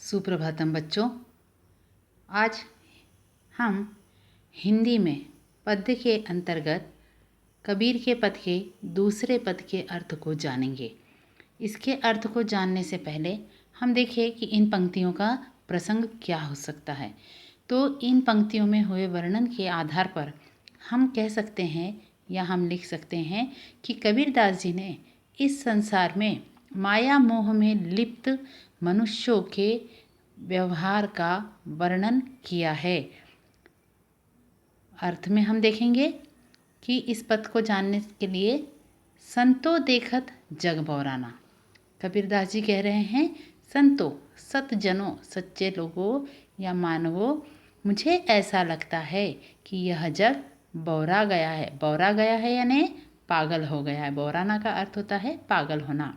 सुप्रभातम बच्चों। आज हम हिंदी में पद्य के अंतर्गत कबीर के पद के दूसरे पद के अर्थ को जानेंगे। इसके अर्थ को जानने से पहले हम देखें कि इन पंक्तियों का प्रसंग क्या हो सकता है। तो इन पंक्तियों में हुए वर्णन के आधार पर हम कह सकते हैं या हम लिख सकते हैं कि कबीरदास जी ने इस संसार में माया मोह में लिप्त मनुष्यों के व्यवहार का वर्णन किया है। अर्थ में हम देखेंगे कि इस पद को जानने के लिए संतो देखत जग बौराना। कबीरदास जी कह रहे हैं, संतो सत जनों, सच्चे लोगों या मानवों, मुझे ऐसा लगता है कि यह जग बौरा गया है। बौरा गया है यानी पागल हो गया है। बौराना का अर्थ होता है पागल होना।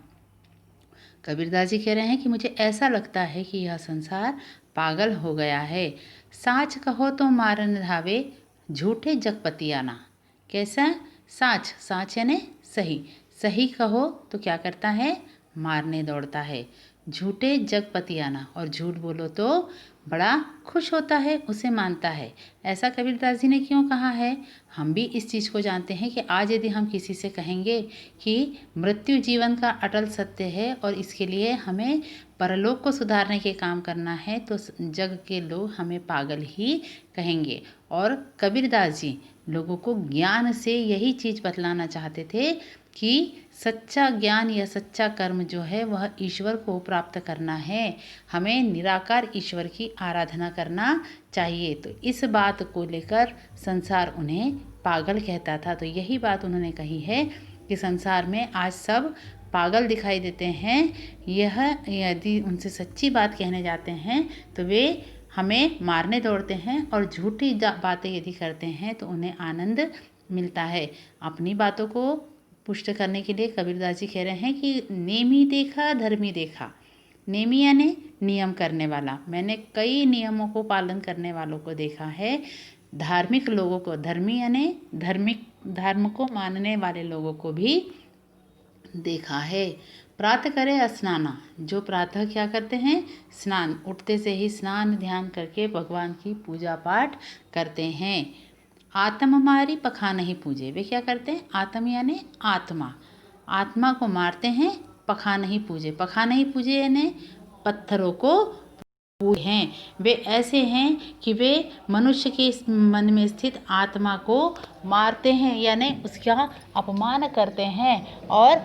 कबीरदास जी कह रहे हैं कि मुझे ऐसा लगता है कि यह संसार पागल हो गया है। साच कहो तो मारन धावे, झूठे जगपतियाना। कैसा? साच, साच यानी सही। सही कहो तो क्या करता है? मारने दौड़ता है। झूठे जगपतियाना, और झूठ बोलो तो बड़ा खुश होता है, उसे मानता है। ऐसा कबीरदास जी ने क्यों कहा है? हम भी इस चीज़ को जानते हैं कि आज यदि हम किसी से कहेंगे कि मृत्यु जीवन का अटल सत्य है और इसके लिए हमें परलोक को सुधारने के काम करना है, तो जग के लोग हमें पागल ही कहेंगे। और कबीरदास जी लोगों को ज्ञान से यही चीज़ बतलाना चाहते थे कि सच्चा ज्ञान या सच्चा कर्म जो है वह ईश्वर को प्राप्त करना है। हमें निराकार ईश्वर की आराधना करना चाहिए। तो इस बात को लेकर संसार उन्हें पागल कहता था। तो यही बात उन्होंने कही है कि संसार में आज सब पागल दिखाई देते हैं। यह यदि उनसे सच्ची बात कहने जाते हैं तो वे हमें मारने दौड़ते हैं, और झूठी बातें यदि करते हैं तो उन्हें आनंद मिलता है। अपनी बातों को पुष्ट करने के लिए कबीरदास जी कह रहे हैं कि नेमी देखा धर्मी देखा। नेमी यानी नियम करने वाला। मैंने कई नियमों को पालन करने वालों को देखा है। धार्मिक लोगों को, धर्मी यानी धर्म को मानने वाले लोगों को भी देखा है। प्रातः करे स्नाना, जो प्रातः क्या करते हैं? स्नान, उठते से ही स्नान ध्यान करके भगवान की पूजा पाठ करते हैं। आत्म मारी पखा नहीं पूजे, वे क्या करते हैं? आत्म यानी आत्मा, आत्मा को मारते हैं। पखा नहीं पूजे, पखा नहीं पूजे यानी पत्थरों को पूजे हैं। वे ऐसे हैं कि वे मनुष्य के मन में स्थित आत्मा को मारते हैं यानी उसका अपमान करते हैं और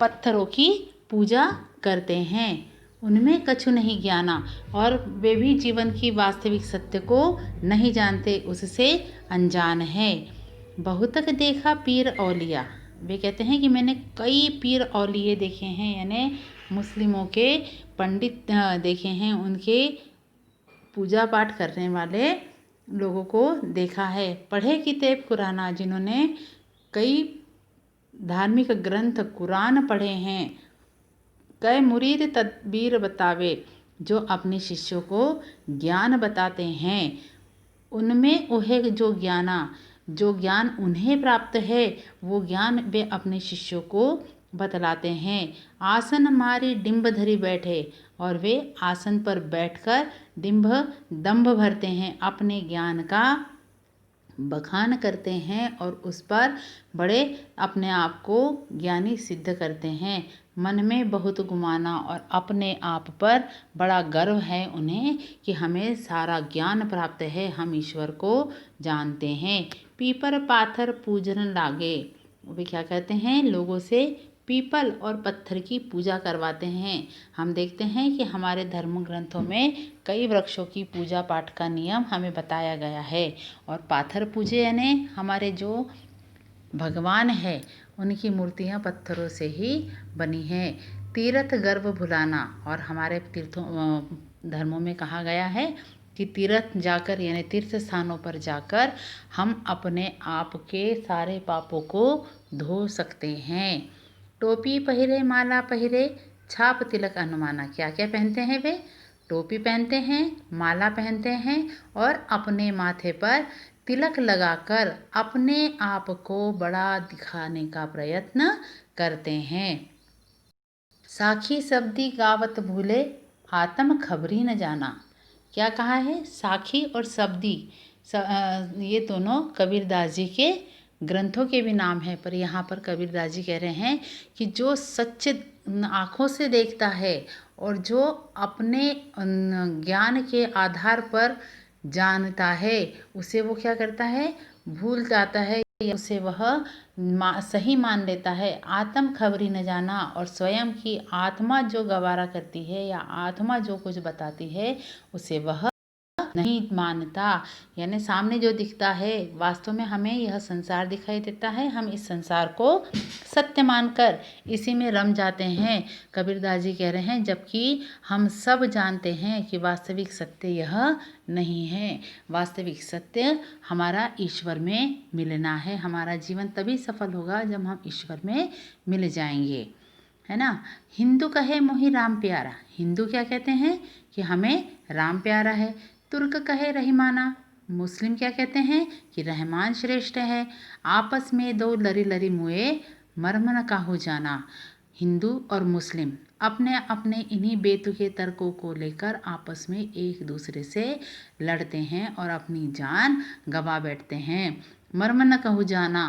पत्थरों की पूजा करते हैं। उनमें कछु नहीं ज्ञाना, और वे भी जीवन की वास्तविक सत्य को नहीं जानते, उससे अनजान है। बहुतक देखा पीर औलिया, वे कहते हैं कि मैंने कई पीर औलिये देखे हैं यानी मुस्लिमों के पंडित देखे हैं, उनके पूजा पाठ करने वाले लोगों को देखा है। पढ़े किताब कुराना, जिन्होंने कई धार्मिक ग्रंथ कुरान पढ़े हैं। कई मुरीद तदबीर बतावे, जो अपने शिष्यों को ज्ञान बताते हैं। उनमें वह जो ज्ञान उन्हें प्राप्त है वो ज्ञान वे अपने शिष्यों को बतलाते हैं। आसन मारी डिंब धरी बैठे, और वे आसन पर बैठकर दंभ भरते हैं, अपने ज्ञान का बखान करते हैं और उस पर बड़े अपने आप को ज्ञानी सिद्ध करते हैं। मन में बहुत गुमाना, और अपने आप पर बड़ा गर्व है उन्हें कि हमें सारा ज्ञान प्राप्त है, हम ईश्वर को जानते हैं। पीपर पाथर पूजन लागे, वे क्या कहते हैं? लोगों से पीपल और पत्थर की पूजा करवाते हैं। हम देखते हैं कि हमारे धर्म ग्रंथों में कई वृक्षों की पूजा पाठ का नियम हमें बताया गया है। और पाथर पूजे यानी हमारे जो भगवान है उनकी मूर्तियाँ पत्थरों से ही बनी हैं। तीर्थ गर्भ भुलाना, और हमारे तीर्थों धर्मों में कहा गया है कि तीर्थ जाकर यानी तीर्थ स्थानों पर जाकर हम अपने आप के सारे पापों को धो सकते हैं। टोपी पहिरे माला पहिरे, छाप तिलक अनुमाना, क्या क्या पहनते हैं वे? टोपी पहनते हैं, माला पहनते हैं, और अपने माथे पर तिलक लगाकर अपने आप को बड़ा दिखाने का प्रयत्न करते हैं। साखी शब्दी गावत भूले, आत्म खबरी न जाना। क्या कहा है? साखी और सबदी ये दोनों कबीरदास जी के ग्रंथों के भी नाम हैं, पर यहाँ पर कबीरदास जी कह रहे हैं कि जो सच्चे आँखों से देखता है और जो अपने ज्ञान के आधार पर जानता है, उसे वो क्या करता है? भूल जाता है, या उसे वह सही मान लेता है। आत्म खबरी न जाना, और स्वयं की आत्मा जो गवारा करती है या आत्मा जो कुछ बताती है उसे वह नहीं मानता। यानी सामने जो दिखता है, वास्तव में हमें यह संसार दिखाई देता है, हम इस संसार को सत्य मानकर इसी में रम जाते हैं। कबीरदास जी कह रहे हैं, जबकि हम सब जानते हैं कि वास्तविक सत्य यह नहीं है। वास्तविक सत्य हमारा ईश्वर में मिलना है। हमारा जीवन तभी सफल होगा जब हम ईश्वर में मिल जाएंगे, है ना। हिंदू कहे मोहि राम प्यारा। हिंदू क्या कहते हैं? कि हमें राम प्यारा है। तुर्क कहे रहीमाना। मुस्लिम क्या कहते हैं? कि रहमान श्रेष्ठ है। आपस में दो लरी लरी मुए, मर्म न काहू जाना। हिंदू और मुस्लिम अपने अपने इन्हीं बेतुके तर्कों को लेकर आपस में एक दूसरे से लड़ते हैं और अपनी जान गंवा बैठते हैं। मर्म न कहू जाना,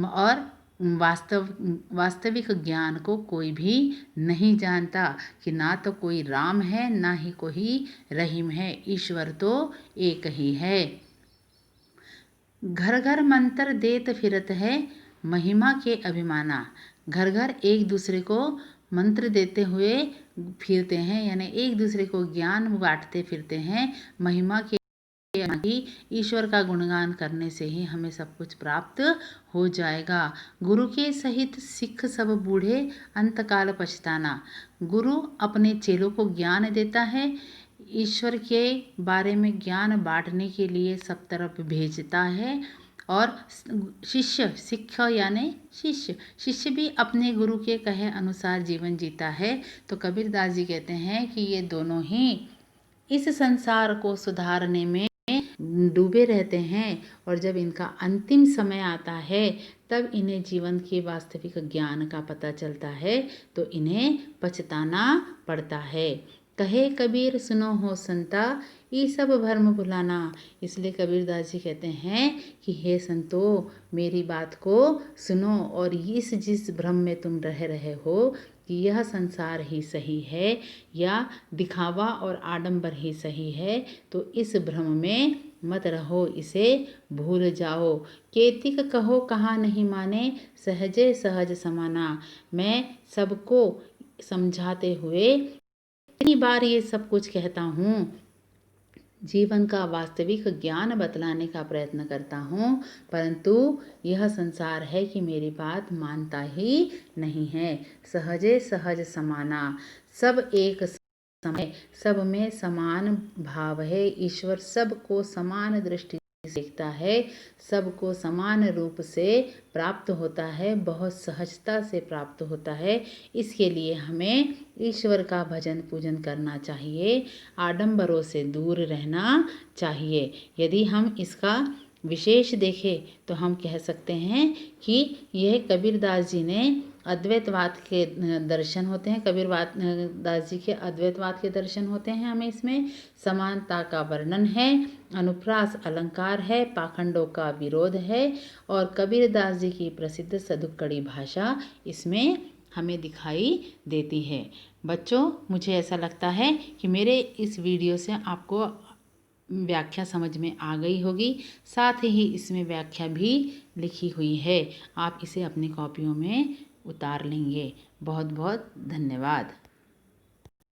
और वास्तविक ज्ञान को कोई भी नहीं जानता कि ना तो कोई राम है, ना ही कोई रहीम है। ईश्वर तो एक ही है। घर घर मंत्र देत फिरत है, महिमा के अभिमाना। घर घर एक दूसरे को मंत्र देते हुए फिरते हैं, यानी एक दूसरे को ज्ञान बांटते फिरते हैं। महिमा के ईश्वर का गुणगान करने से ही हमें सब कुछ प्राप्त हो जाएगा। गुरु के सहित सिख सब बूढ़े, अंतकाल पछताना। गुरु अपने चेलों को ज्ञान देता है, ईश्वर के बारे में ज्ञान बांटने के लिए सब तरफ भेजता है। और शिष्य, सिख यानी शिष्य भी अपने गुरु के कहे अनुसार जीवन जीता है। तो कबीरदास जी कहते हैं कि ये दोनों ही इस संसार को सुधारने में डूबे रहते हैं, और जब इनका अंतिम समय आता है तब इन्हें जीवन के वास्तविक ज्ञान का पता चलता है, तो इन्हें पछताना पड़ता है। कहे कबीर सुनो हो संता, ये सब भ्रम भुलाना। इसलिए कबीरदास जी कहते हैं कि हे संतो, मेरी बात को सुनो, और इस जिस भ्रम में तुम रह रहे हो कि यह संसार ही सही है या दिखावा और आडंबर ही सही है, तो इस भ्रम में मत रहो, इसे भूल जाओ। केतिक कहो कहाँ नहीं माने, सहजे सहज समाना। मैं सबको समझाते हुए कितनी बार ये सब कुछ कहता हूँ, जीवन का वास्तविक ज्ञान बतलाने का प्रयत्न करता हूँ, परंतु यह संसार है कि मेरी बात मानता ही नहीं है। सहजे सहज समाना, सब एक समय, सब में समान भाव है। ईश्वर सबको समान दृष्टि देखता है, सबको समान रूप से प्राप्त होता है, बहुत सहजता से प्राप्त होता है। इसके लिए हमें ईश्वर का भजन पूजन करना चाहिए, आडंबरों से दूर रहना चाहिए। यदि हम इसका विशेष देखें तो हम कह सकते हैं कि यह कबीरदास जी ने अद्वैतवाद के दर्शन होते हैं। कबीरदास जी के अद्वैतवाद के दर्शन होते हैं। हमें इसमें समानता का वर्णन है, अनुप्रास अलंकार है, पाखंडों का विरोध है, और कबीरदास जी की प्रसिद्ध सदुक्कड़ी भाषा इसमें हमें दिखाई देती है। बच्चों, मुझे ऐसा लगता है कि मेरे इस वीडियो से आपको व्याख्या समझ में आ गई होगी। साथ ही इसमें व्याख्या भी लिखी हुई है, आप इसे अपनी कॉपियों में उतार लेंगे। बहुत बहुत धन्यवाद।